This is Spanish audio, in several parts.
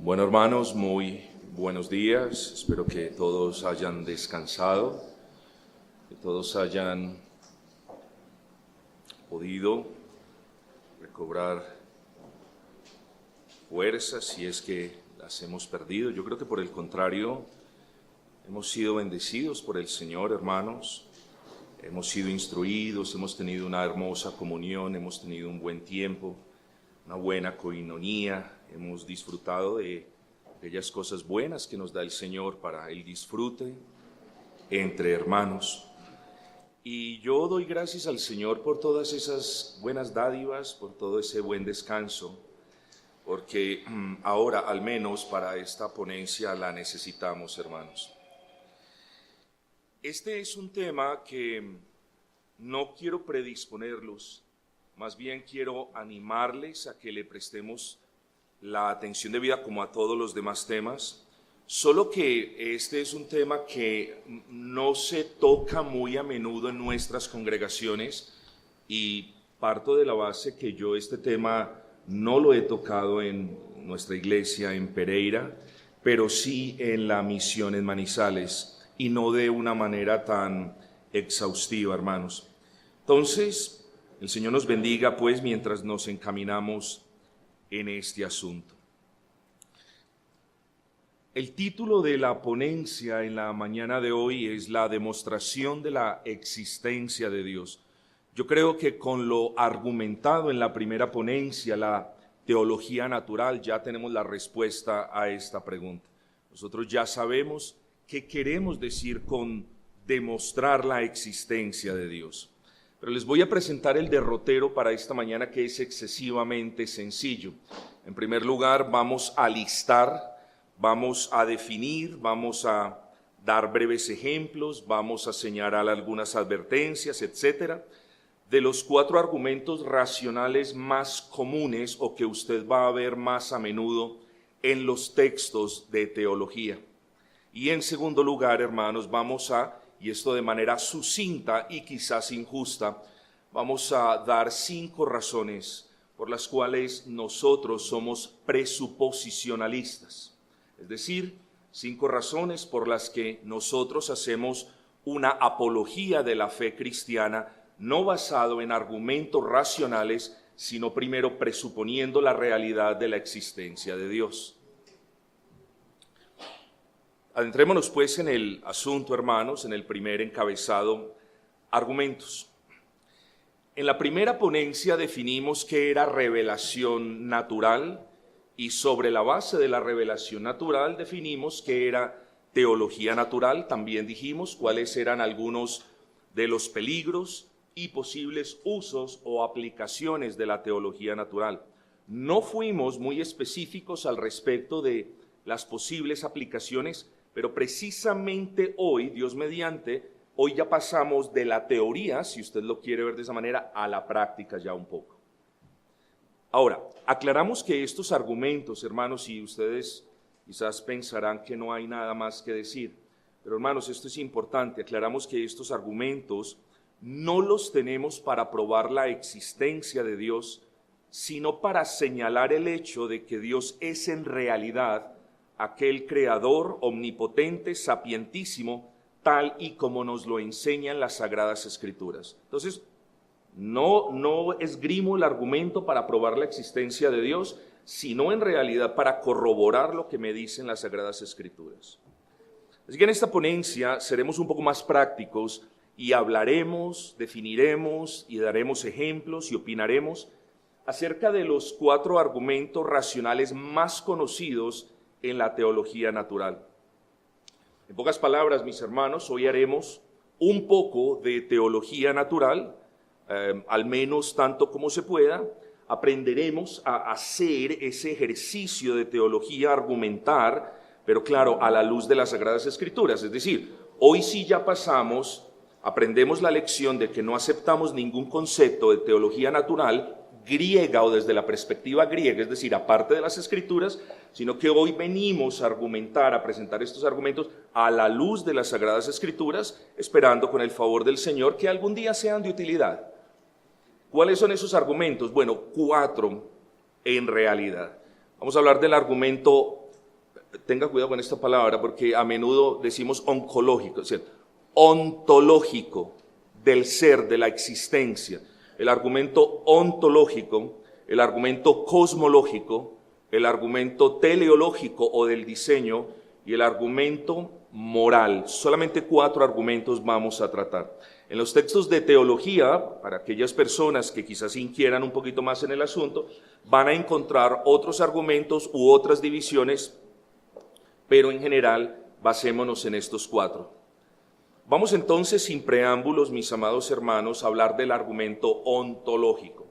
Bueno, hermanos, muy buenos días. Espero que todos hayan descansado, que todos hayan podido recobrar fuerzas si es que las hemos perdido. Yo creo que por el contrario, hemos sido bendecidos por el Señor, hermanos. Hemos sido instruidos, hemos tenido una hermosa comunión, hemos tenido un buen tiempo, una buena coinonía. Hemos disfrutado de aquellas cosas buenas que nos da el Señor para el disfrute entre hermanos. Y yo doy gracias al Señor por todas esas buenas dádivas, por todo ese buen descanso, porque ahora al menos para esta ponencia la necesitamos, hermanos. Este es un tema que no quiero predisponerlos, más bien quiero animarles a que le prestemos la atención debida como a todos los demás temas, solo que este es un tema que no se toca muy a menudo en nuestras congregaciones y parto de la base que yo este tema no lo he tocado en nuestra iglesia en Pereira, pero sí en la misión en Manizales y no de una manera tan exhaustiva, hermanos. Entonces, el Señor nos bendiga pues mientras nos encaminamos en este asunto. El título de la ponencia en la mañana de hoy es la demostración de la existencia de Dios. Yo creo que con lo argumentado en la primera ponencia, la teología natural, ya tenemos la respuesta a esta pregunta. Nosotros ya sabemos qué queremos decir con demostrar la existencia de Dios. Pero les voy a presentar el derrotero para esta mañana, que es excesivamente sencillo. En primer lugar, vamos a listar, vamos a definir, vamos a dar breves ejemplos, vamos a señalar algunas advertencias, etcétera, de los 4 argumentos racionales más comunes o que usted va a ver más a menudo en los textos de teología. Y en segundo lugar, hermanos, vamos a, y esto de manera sucinta y quizás injusta, vamos a dar 5 razones por las cuales nosotros somos presuposicionalistas. Es decir, 5 razones por las que nosotros hacemos una apología de la fe cristiana, no basado en argumentos racionales, sino primero presuponiendo la realidad de la existencia de Dios. Adentrémonos pues en el asunto, hermanos, en el primer encabezado, argumentos. En la primera ponencia definimos qué era revelación natural y sobre la base de la revelación natural definimos qué era teología natural. También dijimos cuáles eran algunos de los peligros y posibles usos o aplicaciones de la teología natural. No fuimos muy específicos al respecto de las posibles aplicaciones, pero precisamente hoy, Dios mediante, hoy ya pasamos de la teoría, si usted lo quiere ver de esa manera, a la práctica ya un poco. Ahora, aclaramos que estos argumentos, hermanos, y ustedes quizás pensarán que no hay nada más que decir, pero hermanos, esto es importante, aclaramos que estos argumentos no los tenemos para probar la existencia de Dios, sino para señalar el hecho de que Dios es en realidad aquel creador omnipotente, sapientísimo, tal y como nos lo enseñan las Sagradas Escrituras. Entonces, no esgrimo el argumento para probar la existencia de Dios, sino en realidad para corroborar lo que me dicen las Sagradas Escrituras. Así que en esta ponencia seremos un poco más prácticos y hablaremos, definiremos y daremos ejemplos y opinaremos acerca de los 4 argumentos racionales más conocidos en la teología natural. En pocas palabras, mis hermanos, hoy haremos un poco de teología natural, al menos tanto como se pueda. Aprenderemos a hacer ese ejercicio de teología, argumentar, pero claro, a la luz de las Sagradas Escrituras. Es decir, hoy sí ya aprendemos la lección de que no aceptamos ningún concepto de teología natural griega o desde la perspectiva griega, es decir, aparte de las Escrituras, sino que hoy venimos a argumentar, a presentar estos argumentos a la luz de las Sagradas Escrituras, esperando con el favor del Señor que algún día sean de utilidad. ¿Cuáles son esos argumentos? Bueno, 4 en realidad. Vamos a hablar del argumento tenga cuidado con esta palabra porque a menudo decimos oncológico, ¿cierto? Ontológico del ser, de la existencia. El argumento ontológico, el argumento cosmológico, el argumento teleológico o del diseño y el argumento moral. Solamente 4 argumentos vamos a tratar. En los textos de teología, para aquellas personas que quizás inquieran un poquito más en el asunto, van a encontrar otros argumentos u otras divisiones, pero en general basémonos en estos 4. Vamos entonces, sin preámbulos, mis amados hermanos, a hablar del argumento ontológico.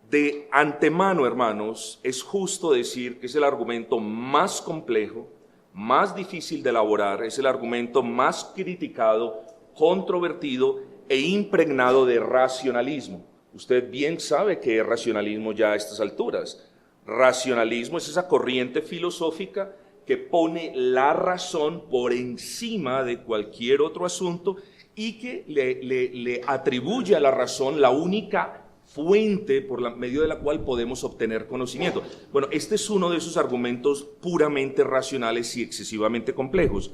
De antemano, hermanos, es justo decir que es el argumento más complejo, más difícil de elaborar, es el argumento más criticado, controvertido e impregnado de racionalismo. Usted bien sabe que es racionalismo ya a estas alturas. Racionalismo es esa corriente filosófica que pone la razón por encima de cualquier otro asunto y que le atribuye a la razón la única fuente por medio de la cual podemos obtener conocimiento. Bueno, este es uno de esos argumentos puramente racionales y excesivamente complejos.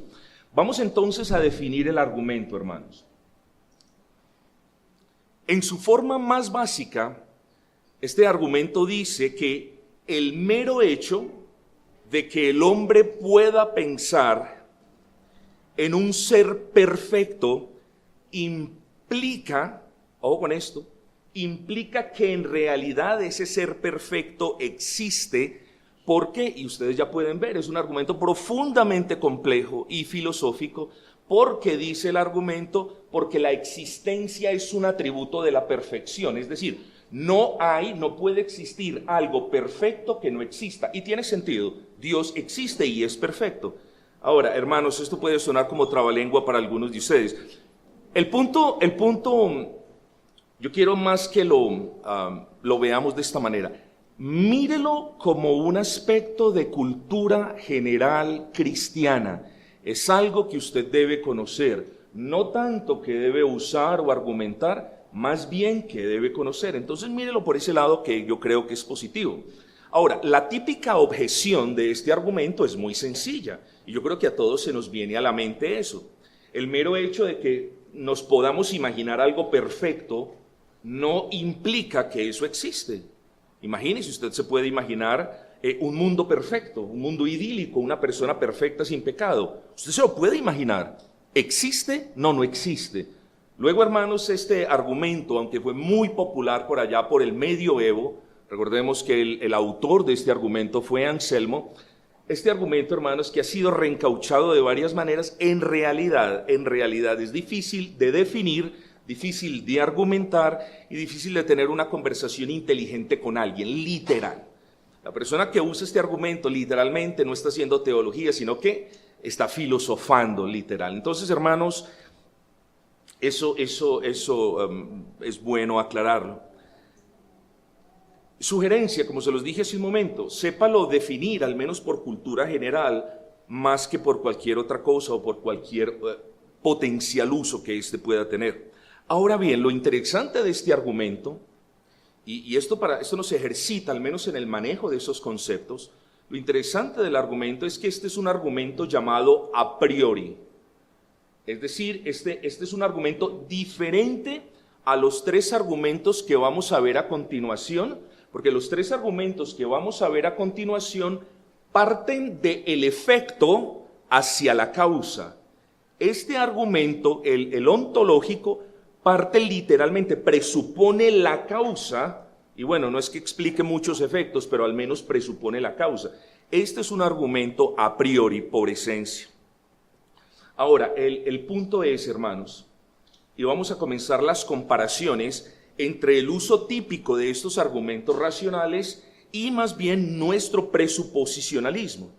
Vamos entonces a definir el argumento, hermanos. En su forma más básica, este argumento dice que el mero hecho de que el hombre pueda pensar en un ser perfecto implica, ojo con esto, implica que en realidad ese ser perfecto existe. ¿Por qué? Y ustedes ya pueden ver, es un argumento profundamente complejo y filosófico, porque dice el argumento, porque la existencia es un atributo de la perfección, es decir, no puede existir algo perfecto que no exista, y tiene sentido, Dios existe y es perfecto. Ahora, hermanos, esto puede sonar como trabalengua para algunos de ustedes. El punto, yo quiero más que lo veamos de esta manera. Mírelo como un aspecto de cultura general cristiana. Es algo que usted debe conocer, no tanto que debe usar o argumentar, más bien que debe conocer. Entonces mírelo por ese lado que yo creo que es positivo. Ahora, la típica objeción de este argumento es muy sencilla, y yo creo que a todos se nos viene a la mente eso. El mero hecho de que nos podamos imaginar algo perfecto no implica que eso existe. Imagínese, usted se puede imaginar un mundo perfecto, un mundo idílico, una persona perfecta sin pecado. Usted se lo puede imaginar. ¿Existe? No, no existe. Luego, hermanos, este argumento, aunque fue muy popular por allá por el medioevo, recordemos que el autor de este argumento fue Anselmo. Este argumento, hermanos, que ha sido reencauchado de varias maneras, en realidad es difícil de definir, difícil de argumentar y difícil de tener una conversación inteligente con alguien, literal. La persona que usa este argumento literalmente no está haciendo teología, sino que está filosofando literal. Entonces, hermanos, eso es bueno aclararlo. Sugerencia, como se los dije hace un momento, sépalo definir, al menos por cultura general, más que por cualquier otra cosa o por cualquier potencial uso que éste pueda tener. Ahora bien, lo interesante de este argumento, y esto nos ejercita, al menos en el manejo de esos conceptos, lo interesante del argumento es que este es un argumento llamado a priori. Es decir, este es un argumento diferente a los 3 argumentos que vamos a ver a continuación, porque los 3 argumentos que vamos a ver a continuación parten del efecto hacia la causa. Este argumento, el ontológico, parte literalmente, presupone la causa, y bueno, no es que explique muchos efectos, pero al menos presupone la causa. Este es un argumento a priori, por esencia. Ahora, el punto es, hermanos, y vamos a comenzar las comparaciones entre el uso típico de estos argumentos racionales y más bien nuestro presuposicionalismo.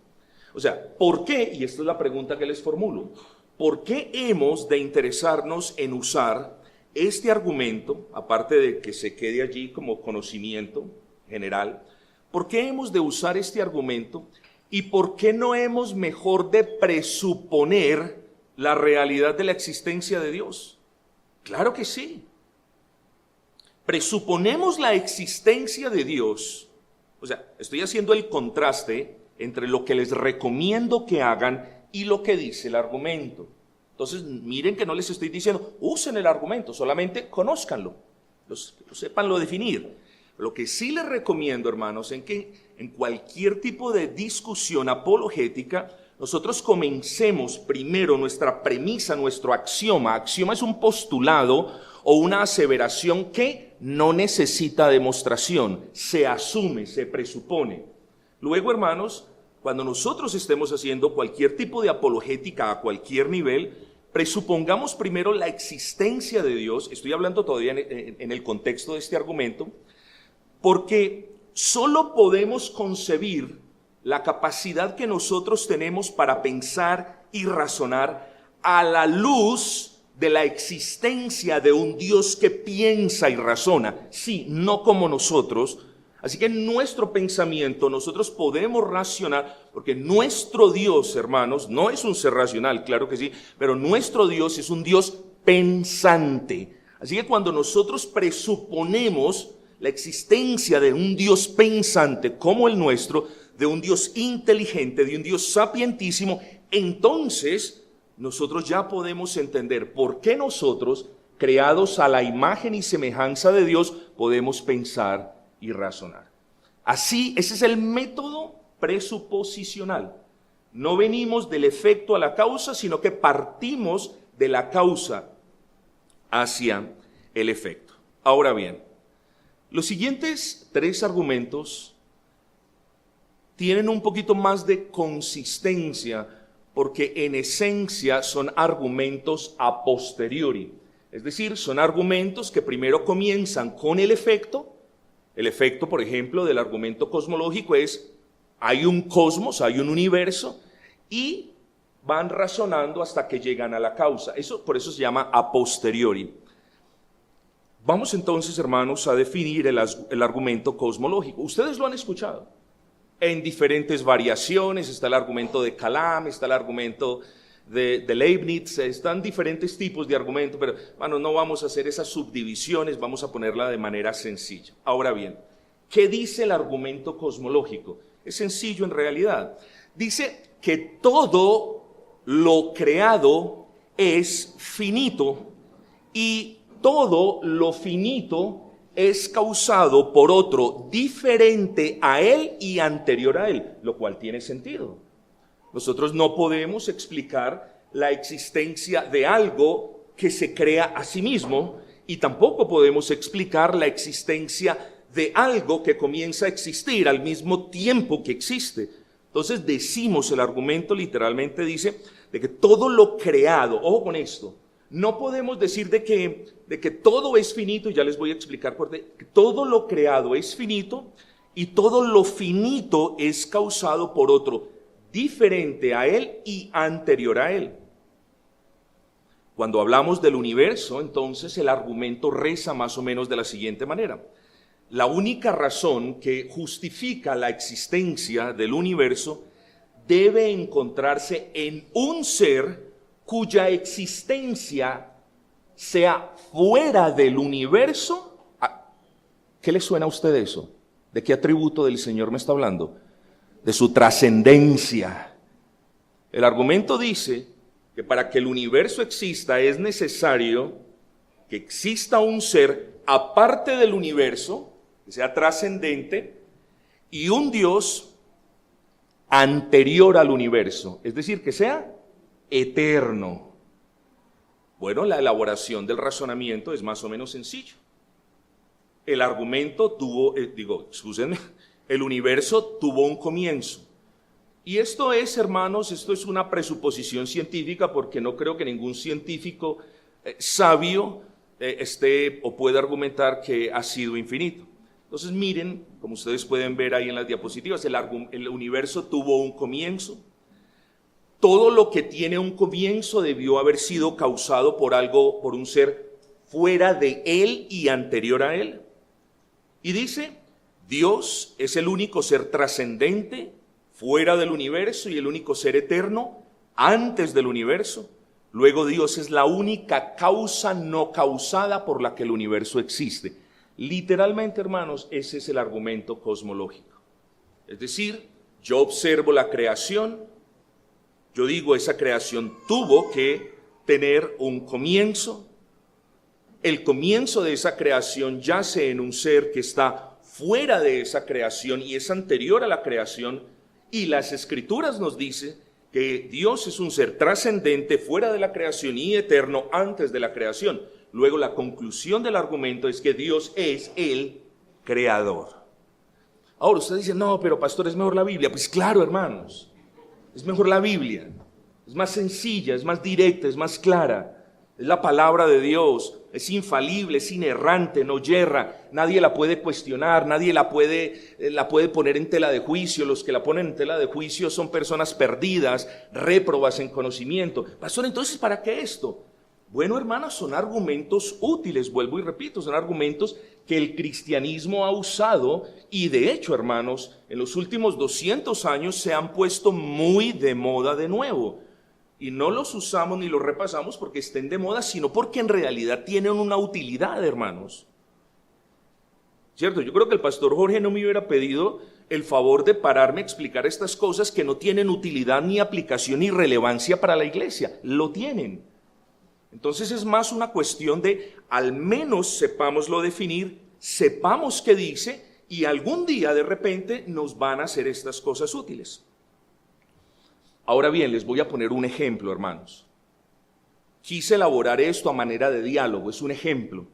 O sea, ¿por qué? Y esta es la pregunta que les formulo. ¿Por qué hemos de interesarnos en usar este argumento, aparte de que se quede allí como conocimiento general? ¿Por qué hemos de usar este argumento y por qué no hemos mejor de presuponer la realidad de la existencia de Dios? Claro que sí. Presuponemos la existencia de Dios. O sea, estoy haciendo el contraste entre lo que les recomiendo que hagan y lo que dice el argumento. Entonces, miren que no les estoy diciendo, usen el argumento, solamente conózcanlo, sépanlo definir. Lo que sí les recomiendo, hermanos, es que en cualquier tipo de discusión apologética, nosotros comencemos primero nuestra premisa, nuestro axioma. Axioma es un postulado o una aseveración que no necesita demostración, se asume, se presupone. Luego, hermanos, cuando nosotros estemos haciendo cualquier tipo de apologética a cualquier nivel, presupongamos primero la existencia de Dios. Estoy hablando todavía en el contexto de este argumento, porque solo podemos concebir la capacidad que nosotros tenemos para pensar y razonar a la luz de la existencia de un Dios que piensa y razona, sí, no como nosotros. Así que en nuestro pensamiento nosotros podemos racionar, porque nuestro Dios, hermanos, no es un ser racional, claro que sí, pero nuestro Dios es un Dios pensante. Así que cuando nosotros presuponemos la existencia de un Dios pensante como el nuestro, de un Dios inteligente, de un Dios sapientísimo, entonces nosotros ya podemos entender por qué nosotros, creados a la imagen y semejanza de Dios, podemos pensar y razonar. Así, ese es el método presuposicional. No venimos del efecto a la causa, sino que partimos de la causa hacia el efecto. Ahora bien, los siguientes 3 argumentos tienen un poquito más de consistencia, porque en esencia son argumentos a posteriori. Es decir, son argumentos que primero comienzan con el efecto. El efecto, por ejemplo, del argumento cosmológico es: hay un cosmos, hay un universo, y van razonando hasta que llegan a la causa. Por eso se llama a posteriori. Vamos entonces, hermanos, a definir el argumento cosmológico. Ustedes lo han escuchado en diferentes variaciones. Está el argumento de Kalam, está el argumento de Leibniz, están diferentes tipos de argumentos, pero bueno, no vamos a hacer esas subdivisiones, vamos a ponerla de manera sencilla. Ahora bien, ¿qué dice el argumento cosmológico? Es sencillo en realidad. Dice que todo lo creado es finito y todo lo finito es causado por otro diferente a él y anterior a él, lo cual tiene sentido. Nosotros no podemos explicar la existencia de algo que se crea a sí mismo, y tampoco podemos explicar la existencia de algo que comienza a existir al mismo tiempo que existe. Entonces decimos, el argumento literalmente dice de que todo lo creado, ojo con esto, no podemos decir de que todo es finito, y ya les voy a explicar por qué. Todo lo creado es finito y todo lo finito es causado por otro diferente a él y anterior a él. Cuando hablamos del universo, entonces el argumento reza más o menos de la siguiente manera: la única razón que justifica la existencia del universo debe encontrarse en un ser cuya existencia sea fuera del universo. ¿Qué le suena a usted eso? ¿De qué atributo del Señor me está hablando? De su trascendencia. El argumento dice que para que el universo exista es necesario que exista un ser aparte del universo, que sea trascendente, y un Dios anterior al universo, es decir, que sea eterno. Bueno, la elaboración del razonamiento es más o menos sencillo. El argumento el universo tuvo un comienzo. Y esto es, hermanos, esto es una presuposición científica, porque no creo que ningún científico sabio esté o pueda argumentar que ha sido infinito. Entonces miren, como ustedes pueden ver ahí en las diapositivas, el universo tuvo un comienzo. Todo lo que tiene un comienzo debió haber sido causado por algo, por un ser fuera de él y anterior a él. Y dice, Dios es el único ser trascendente fuera del universo y el único ser eterno antes del universo. Luego Dios es la única causa no causada por la que el universo existe. Literalmente, hermanos, ese es el argumento cosmológico. Es decir, Yo observo la creación, yo digo, esa creación tuvo que tener un comienzo. El comienzo de esa creación yace en un ser que está fuera de esa creación y es anterior a la creación, y las Escrituras nos dicen que Dios es un ser trascendente, fuera de la creación y eterno antes de la creación. Luego la conclusión del argumento es que Dios es el creador. Ahora usted dice, no, pero pastor, ¿es mejor la Biblia? Pues claro, hermanos, es mejor la Biblia. Es más sencilla, es más directa, es más clara. Es la palabra de Dios, es infalible, es inerrante, no yerra, nadie la puede cuestionar, nadie la puede poner en tela de juicio. Los que la ponen en tela de juicio son personas perdidas, réprobas en conocimiento. Pastor, entonces, ¿para qué esto? Bueno, hermanos, son argumentos útiles, vuelvo y repito, son argumentos que el cristianismo ha usado y de hecho, hermanos, en los últimos 200 años se han puesto muy de moda de nuevo. Y no los usamos ni los repasamos porque estén de moda, sino porque en realidad tienen una utilidad, hermanos. ¿Cierto? Yo creo que el pastor Jorge no me hubiera pedido el favor de pararme a explicar estas cosas que no tienen utilidad ni aplicación ni relevancia para la iglesia. Lo tienen. Entonces es más una cuestión de al menos sepámoslo definir, sepamos qué dice y algún día de repente nos van a hacer estas cosas útiles. Ahora bien, les voy a poner un ejemplo, hermanos. Quise elaborar esto a manera de diálogo, es un ejemplo.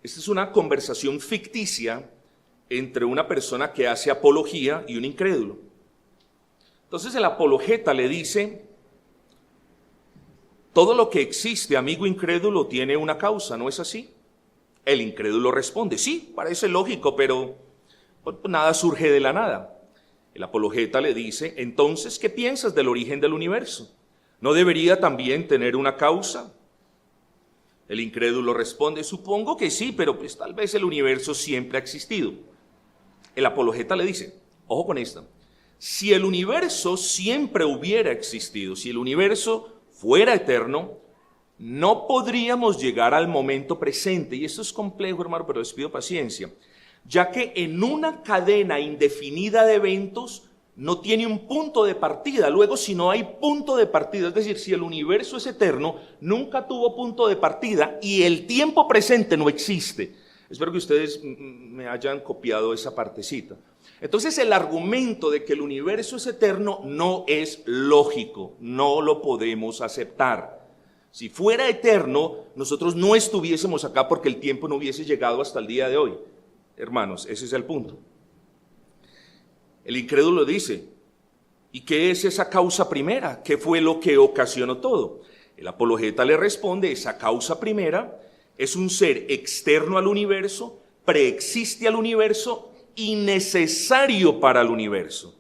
Esta es una conversación ficticia entre una persona que hace apología y un incrédulo. Entonces el apologeta le dice, todo lo que existe, amigo incrédulo, tiene una causa, ¿no es así? El incrédulo responde, sí, parece lógico, pero nada surge de la nada. El apologeta le dice, entonces, ¿qué piensas del origen del universo? ¿No debería también tener una causa? El incrédulo responde, supongo que sí, pero pues tal vez el universo siempre ha existido. El apologeta le dice, ojo con esta, si el universo siempre hubiera existido, si el universo fuera eterno, no podríamos llegar al momento presente. Y esto es complejo, hermano, pero les pido paciencia. Ya que en una cadena indefinida de eventos no tiene un punto de partida. Luego, si no hay punto de partida, es decir, si el universo es eterno, nunca tuvo punto de partida y el tiempo presente no existe. Espero que ustedes me hayan copiado esa partecita. Entonces, el argumento de que el universo es eterno no es lógico, no lo podemos aceptar. Si fuera eterno, nosotros no estuviésemos acá porque el tiempo no hubiese llegado hasta el día de hoy. Hermanos, ese es el punto. El incrédulo dice, ¿y qué es esa causa primera? ¿Qué fue lo que ocasionó todo? El apologeta le responde, esa causa primera es un ser externo al universo, preexiste al universo y necesario para el universo.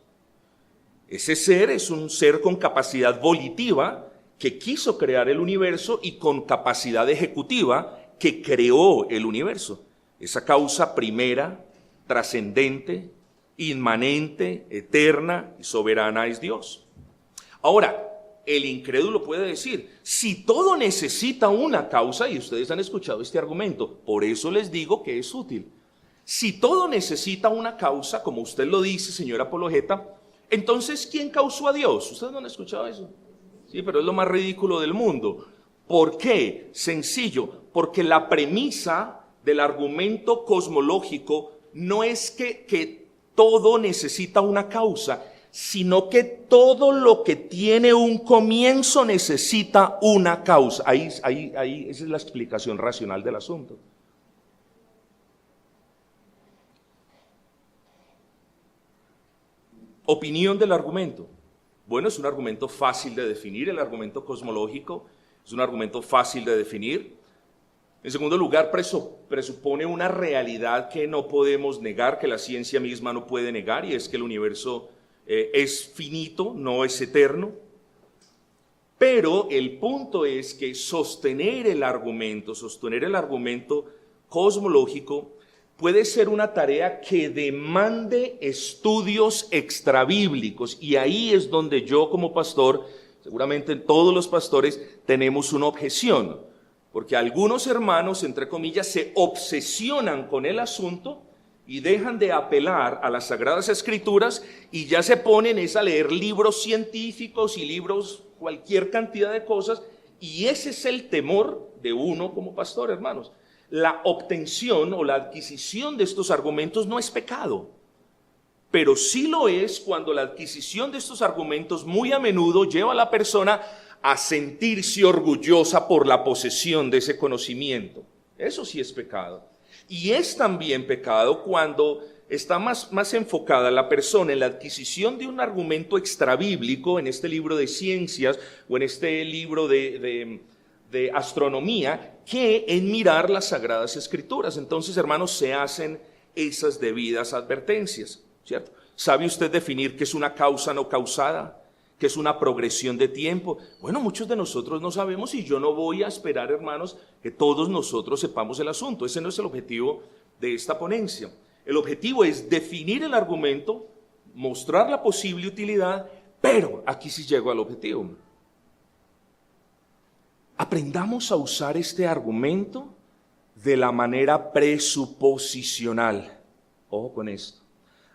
Ese ser es un ser con capacidad volitiva que quiso crear el universo y con capacidad ejecutiva que creó el universo. Esa causa primera, trascendente, inmanente, eterna y soberana es Dios. Ahora, el incrédulo puede decir, si todo necesita una causa, y ustedes han escuchado este argumento, por eso les digo que es útil. Si todo necesita una causa, como usted lo dice, señor apologeta, entonces, ¿quién causó a Dios? ¿Ustedes no han escuchado eso? Sí, pero es lo más ridículo del mundo. ¿Por qué? Sencillo, porque la premisa del argumento cosmológico no es que todo necesita una causa, sino que todo lo que tiene un comienzo necesita una causa. Ahí, esa es la explicación racional del asunto. Opinión del argumento. Bueno, es un argumento fácil de definir, el argumento cosmológico es un argumento fácil de definir. En segundo lugar, presupone una realidad que no podemos negar, que la ciencia misma no puede negar, y es que el universo es finito, no es eterno. Pero el punto es que sostener el argumento cosmológico, puede ser una tarea que demande estudios extrabíblicos, y ahí es donde yo como pastor, seguramente todos los pastores, tenemos una objeción. Porque algunos hermanos, entre comillas, se obsesionan con el asunto y dejan de apelar a las Sagradas Escrituras y ya se ponen a leer libros científicos y libros, cualquier cantidad de cosas, y ese es el temor de uno como pastor, hermanos. La obtención o la adquisición de estos argumentos no es pecado, pero sí lo es cuando la adquisición de estos argumentos muy a menudo lleva a la persona a sentirse orgullosa por la posesión de ese conocimiento. Eso sí es pecado. Y es también pecado cuando está más enfocada la persona en la adquisición de un argumento extrabíblico, en este libro de ciencias o en este libro de astronomía, que en mirar las Sagradas Escrituras. Entonces, hermanos, se hacen esas debidas advertencias, ¿cierto? ¿Sabe usted definir qué es una causa no causada? ¿Qué es una progresión de tiempo? Bueno, muchos de nosotros no sabemos y yo no voy a esperar, hermanos, que todos nosotros sepamos el asunto. Ese no es el objetivo de esta ponencia. El objetivo es definir el argumento, mostrar la posible utilidad, pero aquí sí llego al objetivo. Aprendamos a usar este argumento de la manera presuposicional. Ojo con esto.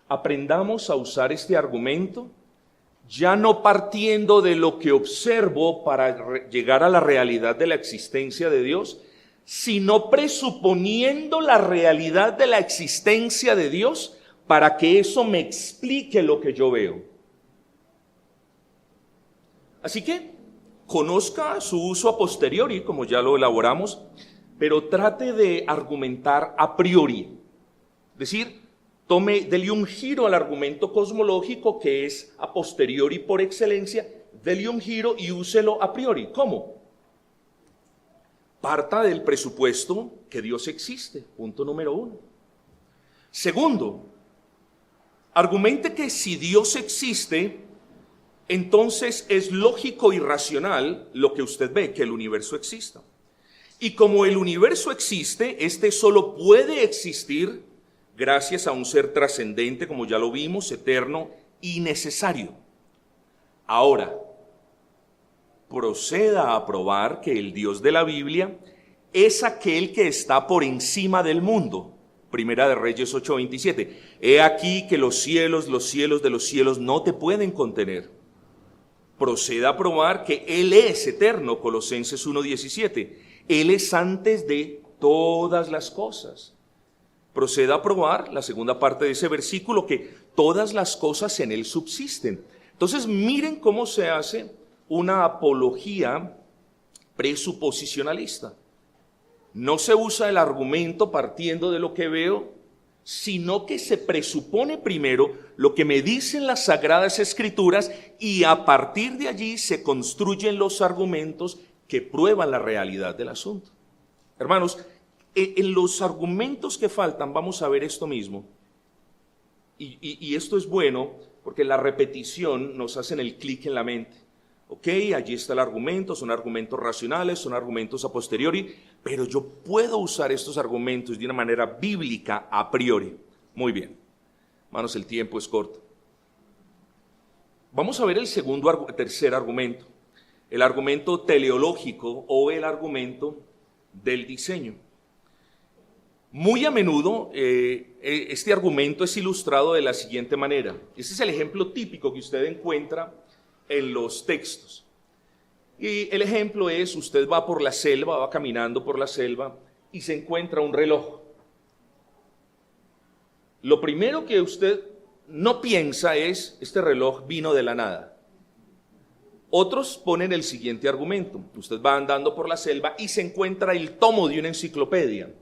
Aprendamos a usar este argumento ya no partiendo de lo que observo para llegar a la realidad de la existencia de Dios, sino presuponiendo la realidad de la existencia de Dios para que eso me explique lo que yo veo. Así que conozca su uso a posteriori, como ya lo elaboramos, pero trate de argumentar a priori. Es decir, dele un giro al argumento cosmológico que es a posteriori por excelencia, dele un giro y úselo a priori. ¿Cómo? Parta del presupuesto que Dios existe, punto número 1. Segundo, argumente que si Dios existe, entonces es lógico y racional lo que usted ve, que el universo exista. Y como el universo existe, este solo puede existir gracias a un ser trascendente, como ya lo vimos, eterno y necesario. Ahora, proceda a probar que el Dios de la Biblia es aquel que está por encima del mundo. Primera de Reyes 8:27. He aquí que los cielos de los cielos no te pueden contener. Proceda a probar que Él es eterno. Colosenses 1:17. Él es antes de todas las cosas. Proceda a probar, la segunda parte de ese versículo, que todas las cosas en Él subsisten. Entonces miren cómo se hace una apología presuposicionalista. No se usa el argumento partiendo de lo que veo, sino que se presupone primero lo que me dicen las Sagradas Escrituras y a partir de allí se construyen los argumentos que prueban la realidad del asunto. Hermanos, en los argumentos que faltan vamos a ver esto mismo. Y esto es bueno porque la repetición nos hace el clic en la mente. Ok, allí está el argumento, son argumentos racionales, son argumentos a posteriori, pero yo puedo usar estos argumentos de una manera bíblica a priori. Muy bien, hermanos, el tiempo es corto. Vamos a ver el tercer argumento, el argumento teleológico o el argumento del diseño. Muy a menudo este argumento es ilustrado de la siguiente manera. Este es el ejemplo típico que usted encuentra en los textos. Y el ejemplo es, usted va por la selva, va caminando por la selva y se encuentra un reloj. Lo primero que usted no piensa es, este reloj vino de la nada. Otros ponen el siguiente argumento. Usted va andando por la selva y se encuentra el tomo de una enciclopedia.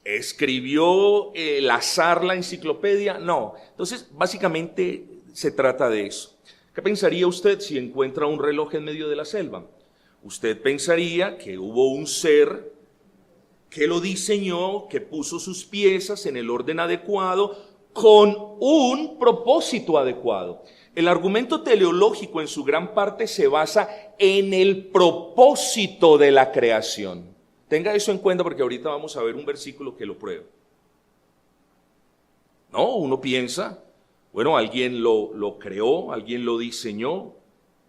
¿Escribió el azar la enciclopedia? No. Entonces, básicamente se trata de eso. ¿Qué pensaría usted si encuentra un reloj en medio de la selva? Usted pensaría que hubo un ser que lo diseñó, que puso sus piezas en el orden adecuado, con un propósito adecuado. El argumento teleológico en su gran parte se basa en el propósito de la creación. Tenga eso en cuenta porque ahorita vamos a ver un versículo que lo prueba. No, uno piensa, bueno, alguien lo creó, alguien lo diseñó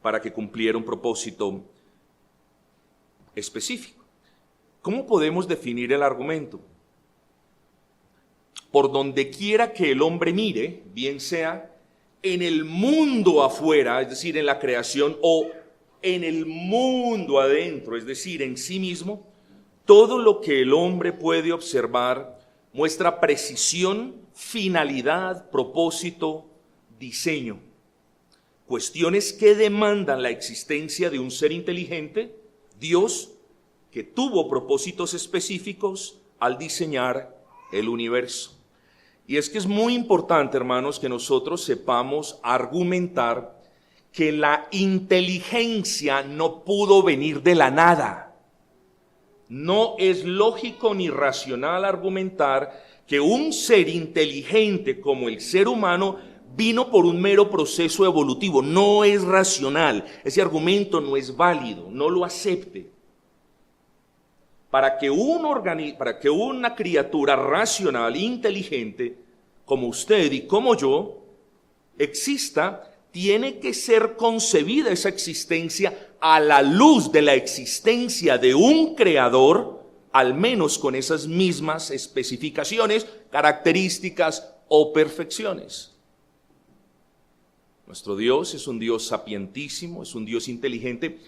para que cumpliera un propósito específico. ¿Cómo podemos definir el argumento? por donde quiera que el hombre mire, bien sea en el mundo afuera, es decir, en la creación, o en el mundo adentro, es decir, en sí mismo, todo lo que el hombre puede observar muestra precisión, finalidad, propósito, diseño. Cuestiones que demandan la existencia de un ser inteligente, Dios, que tuvo propósitos específicos al diseñar el universo. Y es que es muy importante, hermanos, que nosotros sepamos argumentar que la inteligencia no pudo venir de la nada. No es lógico ni racional argumentar que un ser inteligente como el ser humano vino por un mero proceso evolutivo. No es racional. Ese argumento no es válido. No lo acepte. Para que una criatura racional, inteligente, como usted y como yo, exista, tiene que ser concebida esa existencia a la luz de la existencia de un creador, al menos con esas mismas especificaciones, características o perfecciones. Nuestro Dios es un Dios sapientísimo, es un Dios inteligente,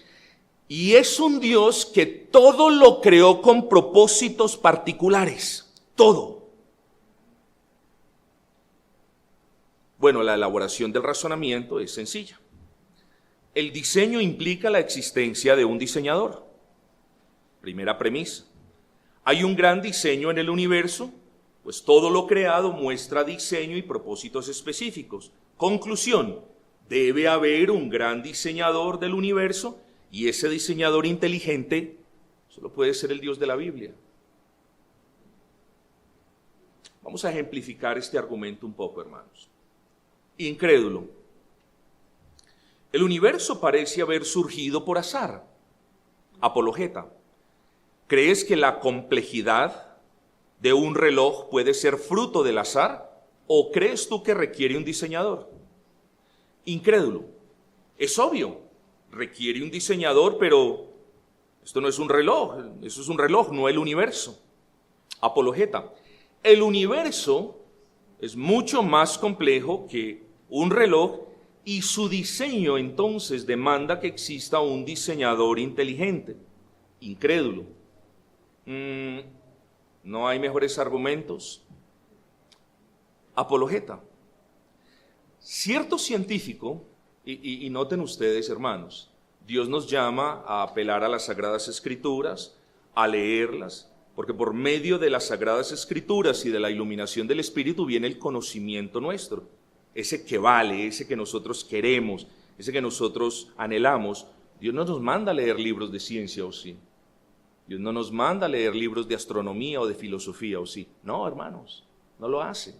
y es un Dios que todo lo creó con propósitos particulares, todo. Bueno, la elaboración del razonamiento es sencilla. El diseño implica la existencia de un diseñador. Primera premisa. ¿Hay un gran diseño en el universo? Pues todo lo creado muestra diseño y propósitos específicos. Conclusión, debe haber un gran diseñador del universo y ese diseñador inteligente solo puede ser el Dios de la Biblia. Vamos a ejemplificar este argumento un poco, hermanos. Incrédulo. El universo parece haber surgido por azar. Apologeta. ¿Crees que la complejidad de un reloj puede ser fruto del azar? ¿O crees tú que requiere un diseñador? Incrédulo. Es obvio, requiere un diseñador, pero esto no es un reloj, eso es un reloj, no el universo. Apologeta. El universo es mucho más complejo que un reloj y su diseño entonces demanda que exista un diseñador inteligente. Incrédulo. ¿No hay mejores argumentos? Apologeta. Cierto científico, y noten ustedes, hermanos, Dios nos llama a apelar a las Sagradas Escrituras, a leerlas, porque por medio de las Sagradas Escrituras y de la iluminación del Espíritu viene el conocimiento nuestro, ese que vale, ese que nosotros queremos, ese que nosotros anhelamos. Dios no nos manda a leer libros de ciencia, ¿o sí? Dios no nos manda a leer libros de astronomía o de filosofía, ¿o sí? No, hermanos, no lo hace.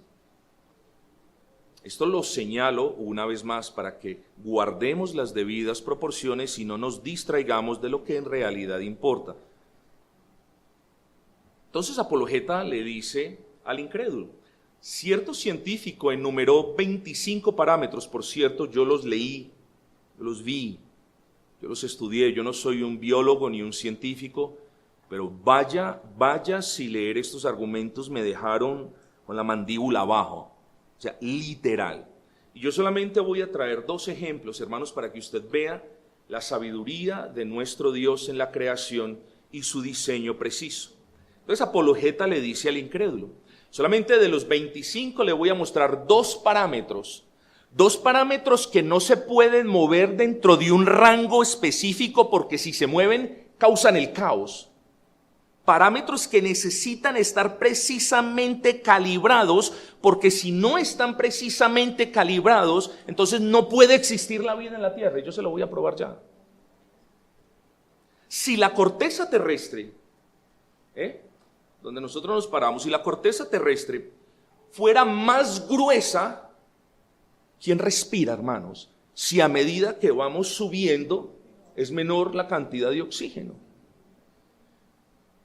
Esto lo señalo una vez más para que guardemos las debidas proporciones y no nos distraigamos de lo que en realidad importa. Entonces Apologeta le dice al incrédulo, cierto científico enumeró 25 parámetros, por cierto, yo los leí, yo los vi, yo los estudié, yo no soy un biólogo ni un científico, pero vaya si leer estos argumentos me dejaron con la mandíbula abajo. O sea, literal. Y yo solamente voy a traer 2 ejemplos, hermanos, para que usted vea la sabiduría de nuestro Dios en la creación y su diseño preciso. Entonces, Apologeta le dice al incrédulo, solamente de los 25 le voy a mostrar 2 parámetros. 2 parámetros que no se pueden mover dentro de un rango específico porque si se mueven, causan el caos. Parámetros que necesitan estar precisamente calibrados, porque si no están precisamente calibrados, entonces no puede existir la vida en la Tierra. Y yo se lo voy a probar ya. Si la corteza terrestre, donde nosotros nos paramos, si la corteza terrestre fuera más gruesa, ¿quién respira, hermanos? Si a medida que vamos subiendo es menor la cantidad de oxígeno.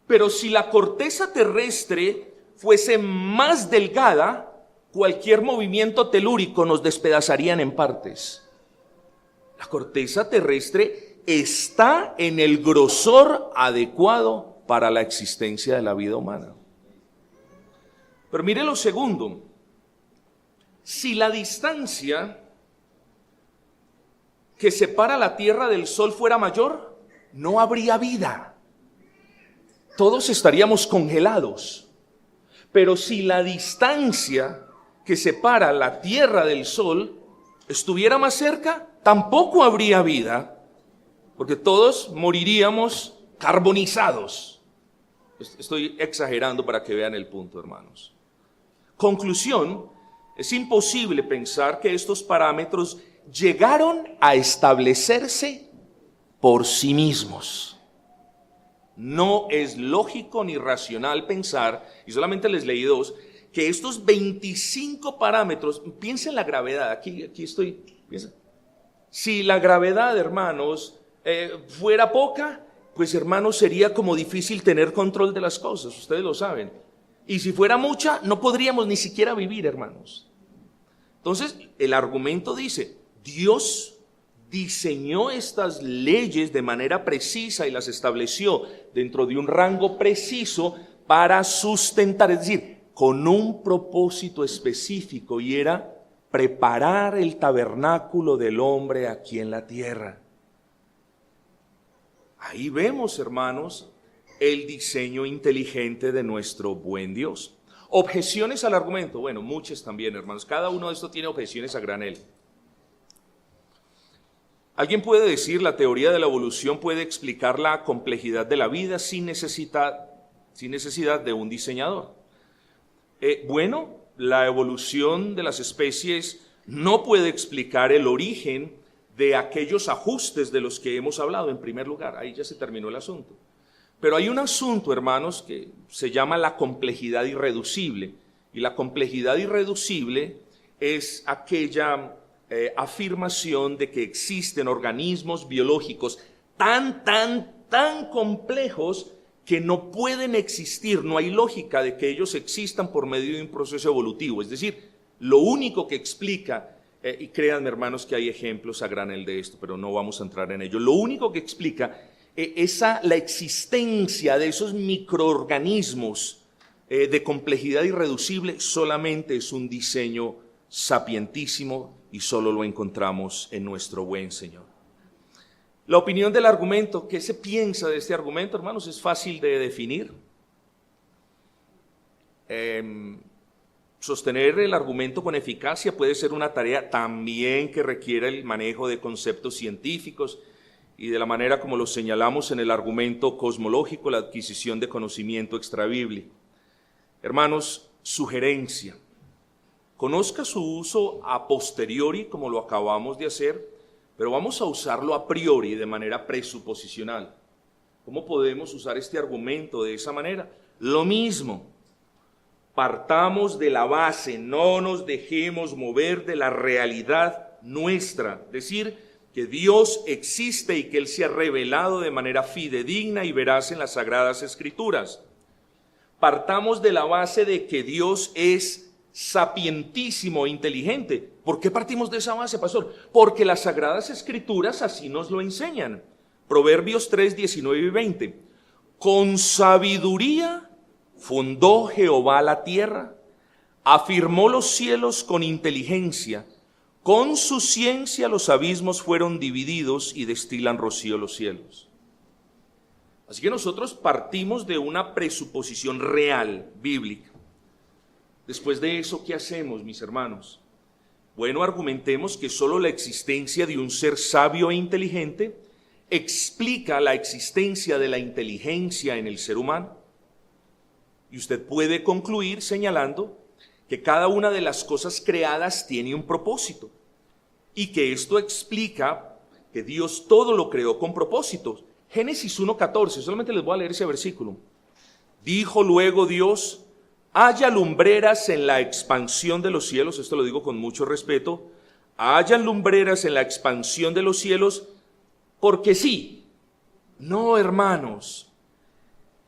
Pero si la corteza terrestre fuese más delgada, cualquier movimiento telúrico nos despedazarían en partes. La corteza terrestre está en el grosor adecuado para la existencia de la vida humana. Pero mire lo segundo, si la distancia que separa la Tierra del Sol fuera mayor, no habría vida. Todos estaríamos congelados. Pero si la distancia que separa la Tierra del Sol estuviera más cerca, tampoco habría vida, porque todos moriríamos carbonizados. Estoy exagerando para que vean el punto, hermanos. Conclusión, es imposible pensar que estos parámetros llegaron a establecerse por sí mismos. No es lógico ni racional pensar, y solamente les leí dos, que estos 25 parámetros, piensen en la gravedad, aquí estoy, piensa. Si la gravedad, hermanos, fuera poca, pues hermanos, sería como difícil tener control de las cosas, ustedes lo saben. Y si fuera mucha, no podríamos ni siquiera vivir, hermanos. Entonces, el argumento dice, Dios diseñó estas leyes de manera precisa y las estableció dentro de un rango preciso para sustentar, es decir, con un propósito específico, y era preparar el tabernáculo del hombre aquí en la tierra. Ahí vemos, hermanos, el diseño inteligente de nuestro buen Dios. Objeciones al argumento, bueno, muchas también, hermanos. Cada uno de estos tiene objeciones a granel. Alguien puede decir, la teoría de la evolución puede explicar la complejidad de la vida sin necesidad de un diseñador. Bueno, la evolución de las especies no puede explicar el origen de aquellos ajustes de los que hemos hablado en primer lugar. Ahí ya se terminó el asunto. Pero hay un asunto, hermanos, que se llama la complejidad irreducible. Y la complejidad irreducible es aquella afirmación de que existen organismos biológicos tan complejos que no pueden existir, no hay lógica de que ellos existan por medio de un proceso evolutivo. Es decir, lo único que explica, y créanme, hermanos, que hay ejemplos a granel de esto, pero no vamos a entrar en ello. Lo único que explica la existencia de esos microorganismos de complejidad irreducible solamente es un diseño sapientísimo y solo lo encontramos en nuestro buen Señor. La opinión del argumento, ¿qué se piensa de este argumento, hermanos? Es fácil de definir. Sostener el argumento con eficacia puede ser una tarea también que requiere el manejo de conceptos científicos y de la manera como lo señalamos en el argumento cosmológico, la adquisición de conocimiento extrabíblico. Hermanos, sugerencia. Conozca su uso a posteriori, como lo acabamos de hacer, pero vamos a usarlo a priori, de manera presuposicional. ¿Cómo podemos usar este argumento de esa manera? Lo mismo. Partamos de la base, no nos dejemos mover de la realidad nuestra, es decir, que Dios existe y que Él se ha revelado de manera fidedigna y veraz en las Sagradas Escrituras. Partamos de la base de que Dios es sapientísimo e inteligente. ¿Por qué partimos de esa base, pastor? Porque las Sagradas Escrituras así nos lo enseñan. Proverbios 3, 19 y 20. Con sabiduría fundó Jehová la tierra, afirmó los cielos con inteligencia, con su ciencia los abismos fueron divididos y destilan rocío los cielos. Así que nosotros partimos de una presuposición real, bíblica. Después de eso, ¿qué hacemos, mis hermanos? Bueno, argumentemos que solo la existencia de un ser sabio e inteligente explica la existencia de la inteligencia en el ser humano. Y usted puede concluir señalando que cada una de las cosas creadas tiene un propósito y que esto explica que Dios todo lo creó con propósitos. Génesis 1:14, solamente les voy a leer ese versículo. Dijo luego Dios: haya lumbreras en la expansión de los cielos, esto lo digo con mucho respeto, hayan lumbreras en la expansión de los cielos, porque sí. No, hermanos,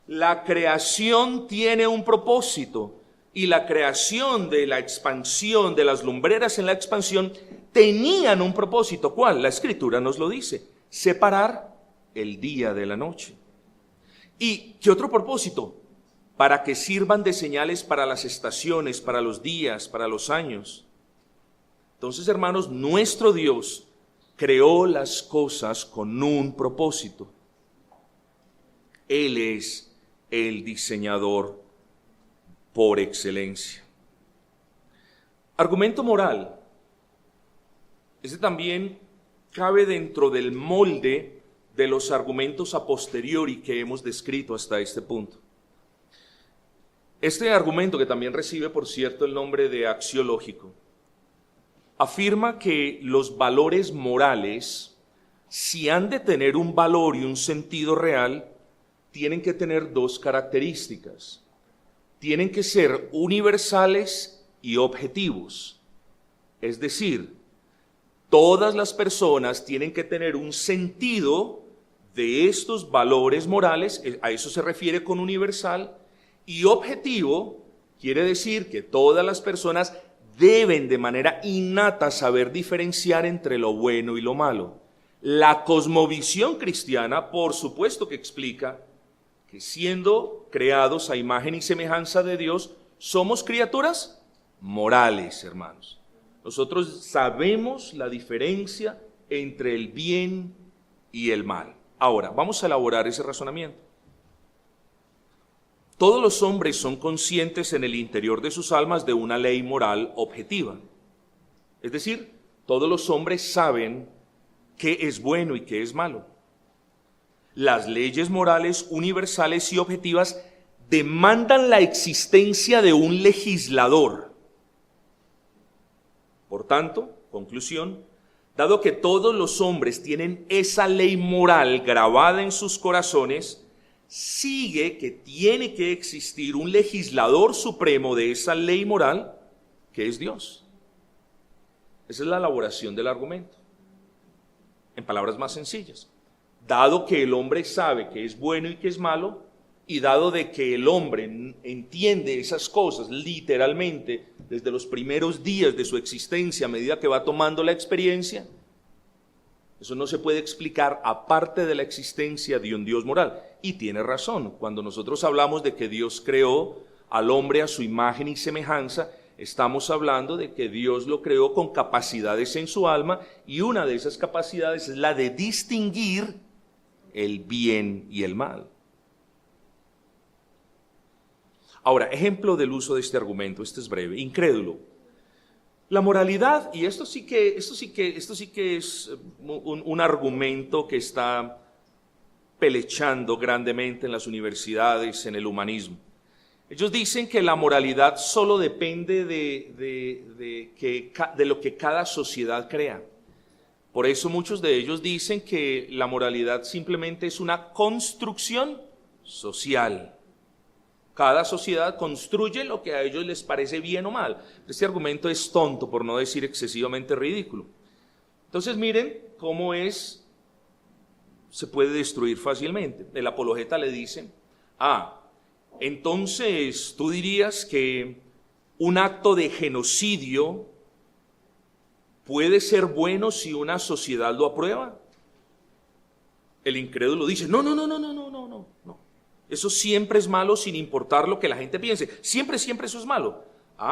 la creación tiene un propósito y la creación de la expansión, de las lumbreras en la expansión, tenían un propósito. ¿Cuál? La Escritura nos lo dice: separar el día de la noche. ¿Y qué otro propósito? para que sirvan de señales para las estaciones, para los días, para los años. Entonces, hermanos, nuestro Dios creó las cosas con un propósito. Él es el diseñador por excelencia. Argumento moral. Este también cabe dentro del molde de los argumentos a posteriori que hemos descrito hasta este punto. Este argumento, que también recibe, por cierto, el nombre de axiológico, afirma que los valores morales, si han de tener un valor y un sentido real, tienen que tener dos características. Tienen que ser universales y objetivos. Es decir, todas las personas tienen que tener un sentido de estos valores morales, a eso se refiere con universal, y objetivo quiere decir que todas las personas deben de manera innata saber diferenciar entre lo bueno y lo malo. La cosmovisión cristiana, por supuesto que explica que siendo creados a imagen y semejanza de Dios, somos criaturas morales, hermanos. Nosotros sabemos la diferencia entre el bien y el mal. Ahora, vamos a elaborar ese razonamiento. Todos los hombres son conscientes en el interior de sus almas de una ley moral objetiva. Es decir, todos los hombres saben qué es bueno y qué es malo. Las leyes morales universales y objetivas demandan la existencia de un legislador. Por tanto, conclusión, dado que todos los hombres tienen esa ley moral grabada en sus corazones, sigue que tiene que existir un legislador supremo de esa ley moral, que es Dios. Esa es la elaboración del argumento. En palabras más sencillas, dado que el hombre sabe que es bueno y que es malo, y dado de que el hombre entiende esas cosas literalmente desde los primeros días de su existencia a medida que va tomando la experiencia, eso no se puede explicar aparte de la existencia de un Dios moral. Y tiene razón, cuando nosotros hablamos de que Dios creó al hombre a su imagen y semejanza, estamos hablando de que Dios lo creó con capacidades en su alma, y una de esas capacidades es la de distinguir el bien y el mal. Ahora, ejemplo del uso de este argumento, este es breve, incrédulo. La moralidad, y esto sí que es un argumento que está pelechando grandemente en las universidades, en el humanismo. Ellos dicen que la moralidad solo depende de lo que cada sociedad crea. Por eso muchos de ellos dicen que la moralidad simplemente es una construcción social. Cada sociedad construye lo que a ellos les parece bien o mal. Este argumento es tonto, por no decir excesivamente ridículo. Entonces miren cómo se puede destruir fácilmente. El apologeta le dice, entonces tú dirías que un acto de genocidio puede ser bueno si una sociedad lo aprueba. El incrédulo dice, no. Eso siempre es malo sin importar lo que la gente piense. Siempre eso es malo.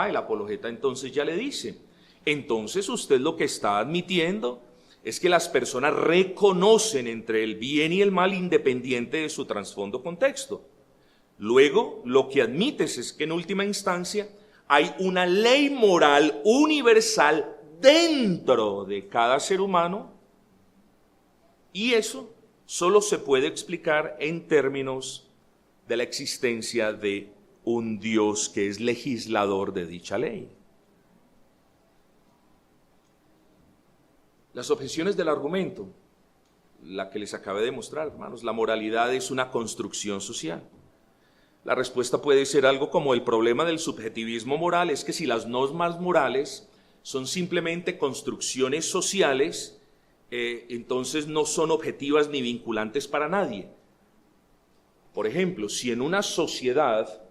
El apologeta entonces ya le dice, entonces usted lo que está admitiendo es que las personas reconocen entre el bien y el mal independiente de su trasfondo contexto. Luego, lo que admites es que en última instancia hay una ley moral universal dentro de cada ser humano, y eso solo se puede explicar en términos de la existencia de un Dios que es legislador de dicha ley. Las objeciones del argumento, la que les acabé de mostrar, hermanos, la moralidad es una construcción social. La respuesta puede ser algo como el problema del subjetivismo moral, es que si las normas morales son simplemente construcciones sociales, entonces no son objetivas ni vinculantes para nadie. Por ejemplo, si en una sociedad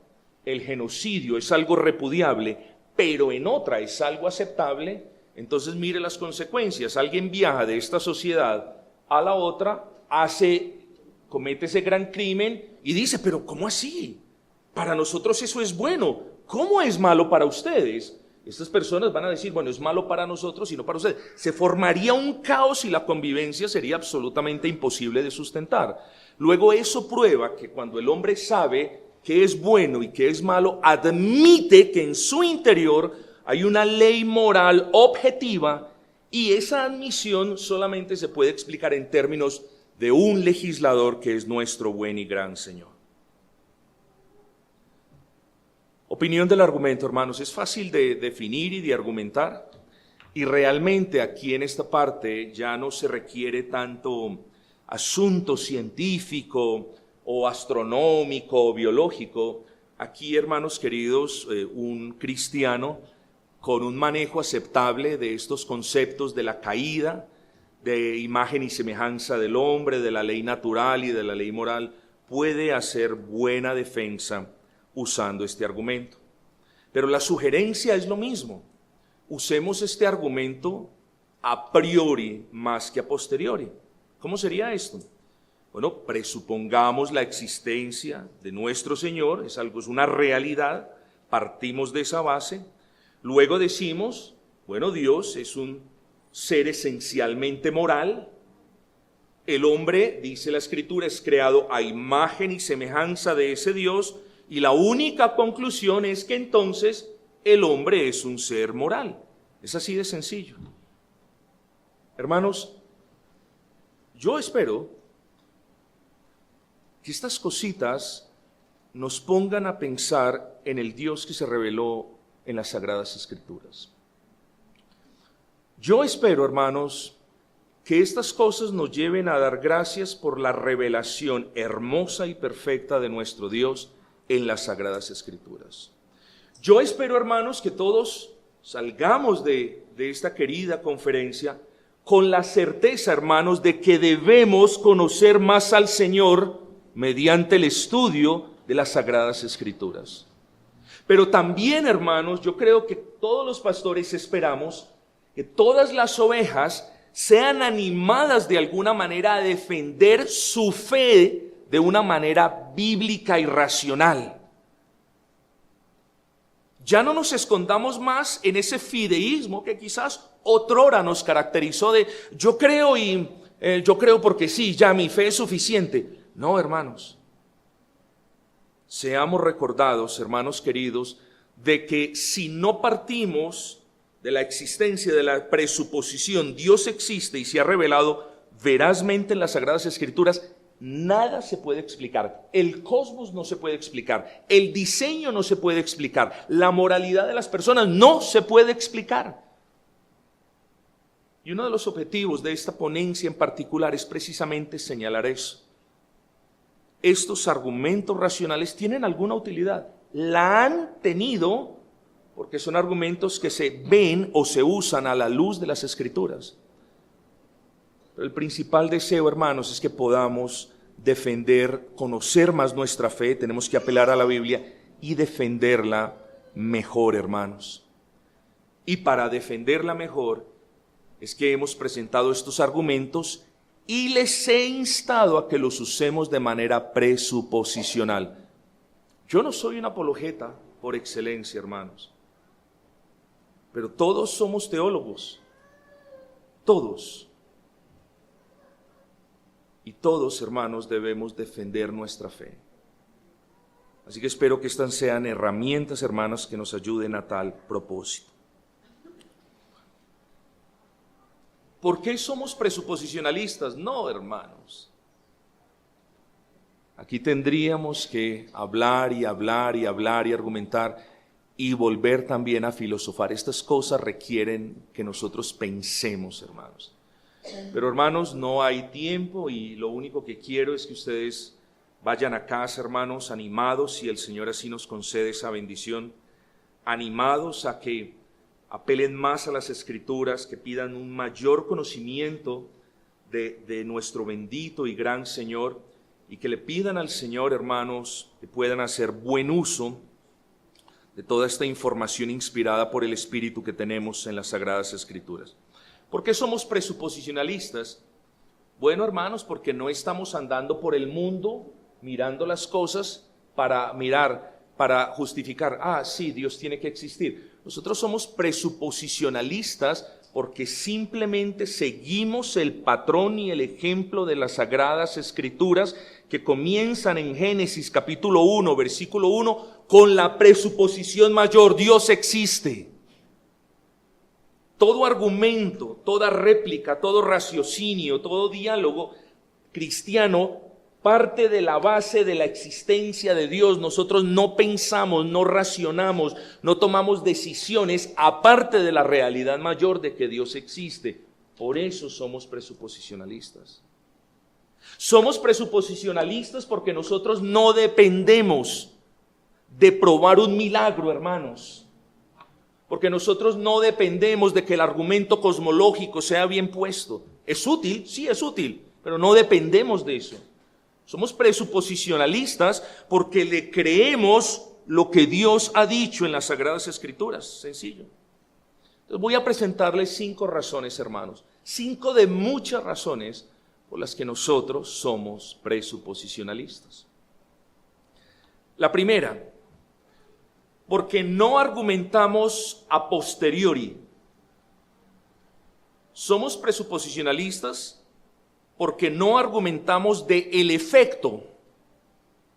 el genocidio es algo repudiable, pero en otra es algo aceptable, entonces mire las consecuencias. Alguien viaja de esta sociedad a la otra, comete ese gran crimen y dice, pero ¿cómo así? Para nosotros eso es bueno. ¿Cómo es malo para ustedes? Estas personas van a decir, bueno, es malo para nosotros y no para ustedes. Se formaría un caos y la convivencia sería absolutamente imposible de sustentar. Luego eso prueba que cuando el hombre sabe qué es bueno y qué es malo, admite que en su interior hay una ley moral objetiva y esa admisión solamente se puede explicar en términos de un legislador que es nuestro buen y gran Señor. Opinión del argumento, hermanos, es fácil de definir y de argumentar, y realmente aquí en esta parte ya no se requiere tanto asunto científico o astronómico o biológico. Aquí, hermanos queridos, un cristiano con un manejo aceptable de estos conceptos de la caída, de imagen y semejanza del hombre, de la ley natural y de la ley moral, puede hacer buena defensa usando este argumento. Pero la sugerencia es lo mismo. Usemos este argumento a priori más que a posteriori. ¿Cómo sería esto? Bueno, presupongamos la existencia de nuestro Señor, es una realidad, partimos de esa base, luego decimos, bueno, Dios es un ser esencialmente moral, el hombre, dice la Escritura, es creado a imagen y semejanza de ese Dios, y la única conclusión es que entonces el hombre es un ser moral. Es así de sencillo. Hermanos, yo espero que estas cositas nos pongan a pensar en el Dios que se reveló en las Sagradas Escrituras. Yo espero, hermanos, que estas cosas nos lleven a dar gracias por la revelación hermosa y perfecta de nuestro Dios en las Sagradas Escrituras. Yo espero, hermanos, que todos salgamos de esta querida conferencia con la certeza, hermanos, de que debemos conocer más al Señor mediante el estudio de las Sagradas Escrituras. Pero también, hermanos, yo creo que todos los pastores esperamos que todas las ovejas sean animadas de alguna manera a defender su fe de una manera bíblica y racional. Ya no nos escondamos más en ese fideísmo que quizás otrora nos caracterizó de yo creo y yo creo porque sí, ya mi fe es suficiente. No, hermanos. Seamos recordados, hermanos queridos, de que si no partimos de la existencia, de la presuposición, Dios existe y se ha revelado verazmente en las Sagradas Escrituras, nada se puede explicar. El cosmos no se puede explicar. El diseño no se puede explicar. La moralidad de las personas no se puede explicar. Y uno de los objetivos de esta ponencia en particular es precisamente señalar eso. Estos argumentos racionales tienen alguna utilidad. La han tenido porque son argumentos que se ven o se usan a la luz de las Escrituras. Pero el principal deseo, hermanos, es que podamos defender, conocer más nuestra fe. Tenemos que apelar a la Biblia y defenderla mejor, hermanos. Y para defenderla mejor es que hemos presentado estos argumentos y les he instado a que los usemos de manera presuposicional. Yo no soy un apologeta por excelencia, hermanos, pero todos somos teólogos, todos. Y todos, hermanos, debemos defender nuestra fe. Así que espero que estas sean herramientas, hermanos, que nos ayuden a tal propósito. ¿Por qué somos presuposicionalistas? No, hermanos. Aquí tendríamos que hablar y hablar y hablar y argumentar y volver también a filosofar. Estas cosas requieren que nosotros pensemos, hermanos. Pero, hermanos, no hay tiempo y lo único que quiero es que ustedes vayan a casa, hermanos, animados, si el Señor así nos concede esa bendición, animados a que apelen más a las Escrituras, que pidan un mayor conocimiento de nuestro bendito y gran Señor, y que le pidan al Señor, hermanos, que puedan hacer buen uso de toda esta información inspirada por el Espíritu que tenemos en las Sagradas Escrituras. ¿Por qué somos presuposicionalistas? Bueno, hermanos, porque no estamos andando por el mundo mirando las cosas para mirar para justificar, sí, Dios tiene que existir. Nosotros somos presuposicionalistas porque simplemente seguimos el patrón y el ejemplo de las Sagradas Escrituras que comienzan en Génesis capítulo 1, versículo 1, con la presuposición mayor: Dios existe. Todo argumento, toda réplica, todo raciocinio, todo diálogo cristiano parte de la base de la existencia de Dios. Nosotros no pensamos, no racionamos, no tomamos decisiones aparte de la realidad mayor de que Dios existe. Por eso somos presuposicionalistas. Somos presuposicionalistas porque nosotros no dependemos de probar un milagro, hermanos. Porque nosotros no dependemos de que el argumento cosmológico sea bien puesto. ¿Es útil? Sí, es útil, pero no dependemos de eso. Somos presuposicionalistas porque le creemos lo que Dios ha dicho en las Sagradas Escrituras. Sencillo. Entonces voy a presentarles 5 razones, hermanos. 5 de muchas razones por las que nosotros somos presuposicionalistas. La primera, porque no argumentamos a posteriori. Somos presuposicionalistas porque no argumentamos de el efecto,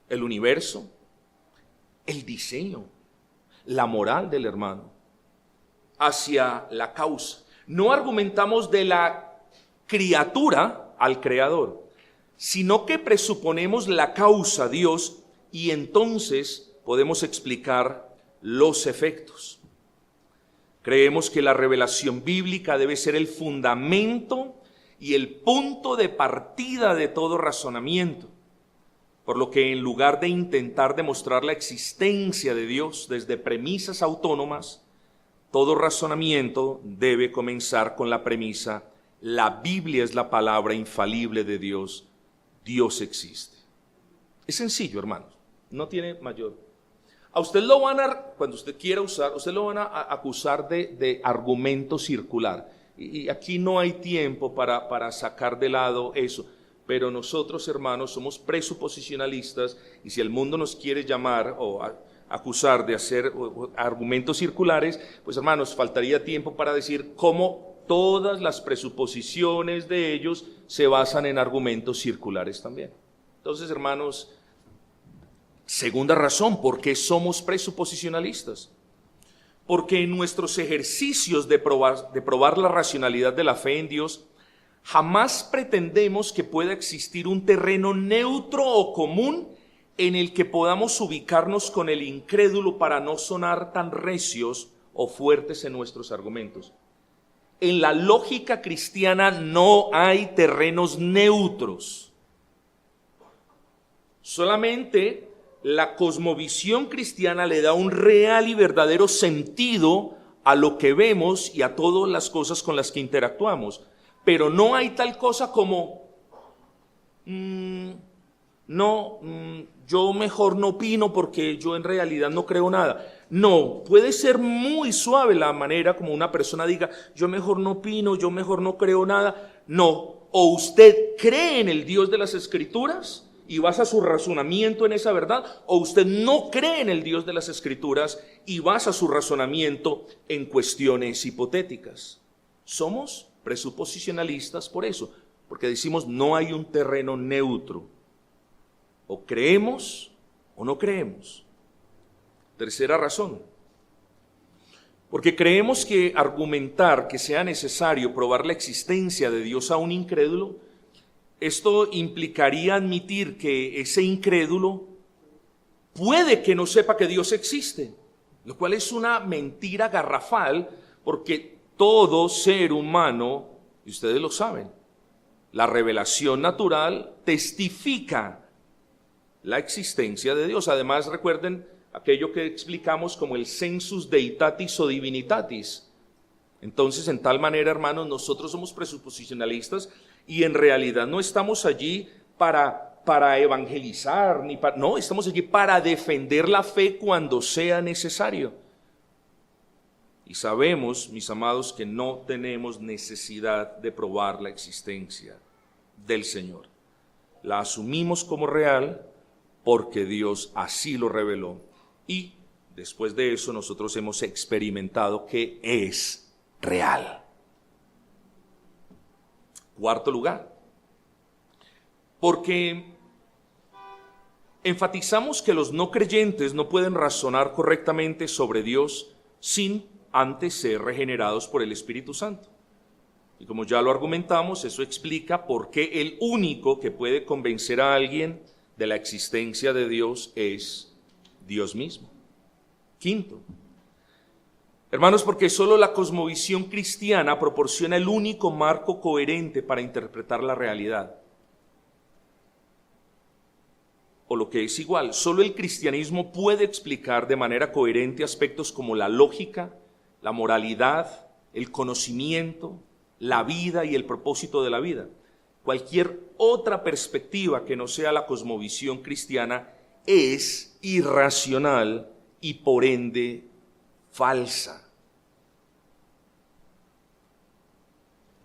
el universo, el diseño, la moral del hermano, hacia la causa. No argumentamos de la criatura al creador, sino que presuponemos la causa, Dios, y entonces podemos explicar los efectos. Creemos que la revelación bíblica debe ser el fundamento y el punto de partida de todo razonamiento, por lo que en lugar de intentar demostrar la existencia de Dios desde premisas autónomas, todo razonamiento debe comenzar con la premisa: la Biblia es la palabra infalible de Dios, Dios existe. Es sencillo, hermanos, no tiene mayor. A usted lo van a, cuando usted quiera usar, usted lo van a acusar de argumento circular. Y aquí no hay tiempo para sacar de lado eso. Pero nosotros, hermanos, somos presuposicionalistas, y si el mundo nos quiere llamar o acusar de hacer argumentos circulares, pues, hermanos, faltaría tiempo para decir cómo todas las presuposiciones de ellos se basan en argumentos circulares también. Entonces, hermanos, segunda razón, ¿por qué somos presuposicionalistas? Porque en nuestros ejercicios de probar la racionalidad de la fe en Dios, jamás pretendemos que pueda existir un terreno neutro o común en el que podamos ubicarnos con el incrédulo para no sonar tan recios o fuertes en nuestros argumentos. En la lógica cristiana no hay terrenos neutros. Solamente la cosmovisión cristiana le da un real y verdadero sentido a lo que vemos y a todas las cosas con las que interactuamos. Pero no hay tal cosa como, yo mejor no opino porque yo en realidad no creo nada. No, puede ser muy suave la manera como una persona diga, yo mejor no opino, yo mejor no creo nada. No, o usted cree en el Dios de las Escrituras y basa su razonamiento en esa verdad, o usted no cree en el Dios de las Escrituras y basa su razonamiento en cuestiones hipotéticas. Somos presuposicionalistas por eso, porque decimos no hay un terreno neutro. O creemos o no creemos. Tercera razón, porque creemos que argumentar que sea necesario probar la existencia de Dios a un incrédulo, esto implicaría admitir que ese incrédulo puede que no sepa que Dios existe, lo cual es una mentira garrafal, porque todo ser humano, y ustedes lo saben, la revelación natural testifica la existencia de Dios. Además, recuerden aquello que explicamos como el sensus deitatis o divinitatis. Entonces, en tal manera, hermanos, nosotros somos presuposicionalistas y en realidad no estamos allí para evangelizar, no, estamos allí para defender la fe cuando sea necesario. Y sabemos, mis amados, que no tenemos necesidad de probar la existencia del Señor. La asumimos como real porque Dios así lo reveló y después de eso nosotros hemos experimentado que es real. Cuarto lugar, porque enfatizamos que los no creyentes no pueden razonar correctamente sobre Dios sin antes ser regenerados por el Espíritu Santo. Y como ya lo argumentamos, eso explica por qué el único que puede convencer a alguien de la existencia de Dios es Dios mismo. Quinto, hermanos, porque solo la cosmovisión cristiana proporciona el único marco coherente para interpretar la realidad. O lo que es igual, solo el cristianismo puede explicar de manera coherente aspectos como la lógica, la moralidad, el conocimiento, la vida y el propósito de la vida. Cualquier otra perspectiva que no sea la cosmovisión cristiana es irracional y por ende falsa.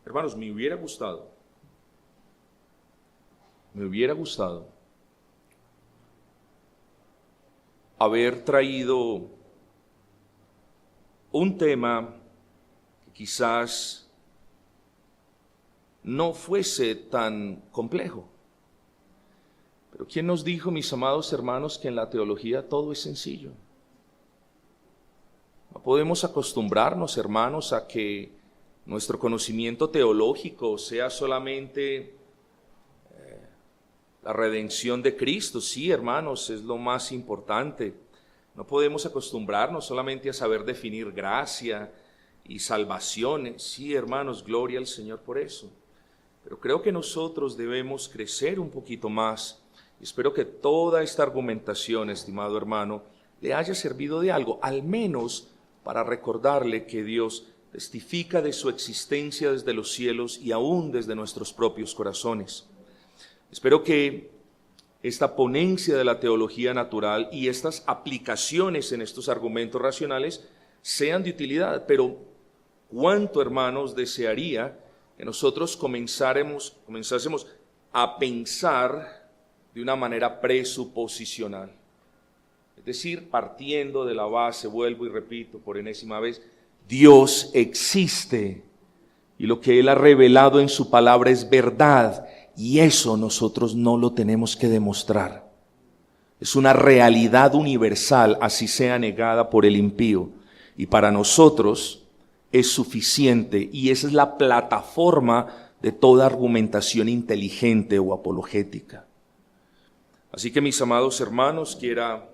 Hermanos, me hubiera gustado haber traído un tema que quizás no fuese tan complejo. Pero ¿quién nos dijo, mis amados hermanos, que en la teología todo es sencillo? No podemos acostumbrarnos, hermanos, a que nuestro conocimiento teológico sea solamente la redención de Cristo. Sí, hermanos, es lo más importante. No podemos acostumbrarnos solamente a saber definir gracia y salvación. Sí, hermanos, gloria al Señor por eso. Pero creo que nosotros debemos crecer un poquito más. Y espero que toda esta argumentación, estimado hermano, le haya servido de algo, al menos para recordarle que Dios testifica de su existencia desde los cielos y aún desde nuestros propios corazones. Espero que esta ponencia de la teología natural y estas aplicaciones en estos argumentos racionales sean de utilidad, pero cuánto, hermanos, desearía que nosotros comenzásemos a pensar de una manera presuposicional. Es decir, partiendo de la base, vuelvo y repito por enésima vez, Dios existe y lo que Él ha revelado en su palabra es verdad, y eso nosotros no lo tenemos que demostrar. Es una realidad universal, así sea negada por el impío, y para nosotros es suficiente, y esa es la plataforma de toda argumentación inteligente o apologética. Así que, mis amados hermanos, quiera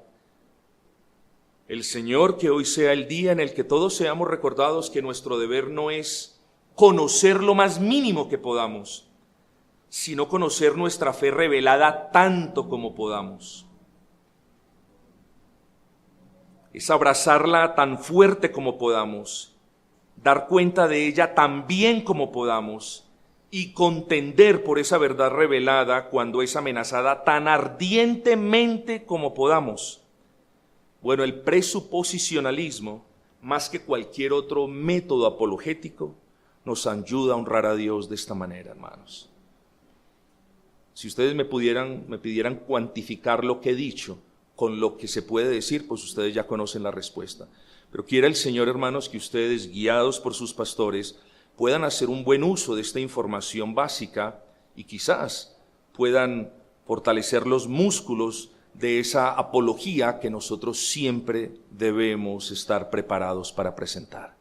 el Señor que hoy sea el día en el que todos seamos recordados que nuestro deber no es conocer lo más mínimo que podamos, sino conocer nuestra fe revelada tanto como podamos. Es abrazarla tan fuerte como podamos, dar cuenta de ella tan bien como podamos y contender por esa verdad revelada cuando es amenazada tan ardientemente como podamos. Bueno, el presuposicionalismo, más que cualquier otro método apologético, nos ayuda a honrar a Dios de esta manera, hermanos. Si ustedes me pidieran cuantificar lo que he dicho con lo que se puede decir, pues ustedes ya conocen la respuesta. Pero quiera el Señor, hermanos, que ustedes, guiados por sus pastores, puedan hacer un buen uso de esta información básica y quizás puedan fortalecer los músculos de esa apología que nosotros siempre debemos estar preparados para presentar.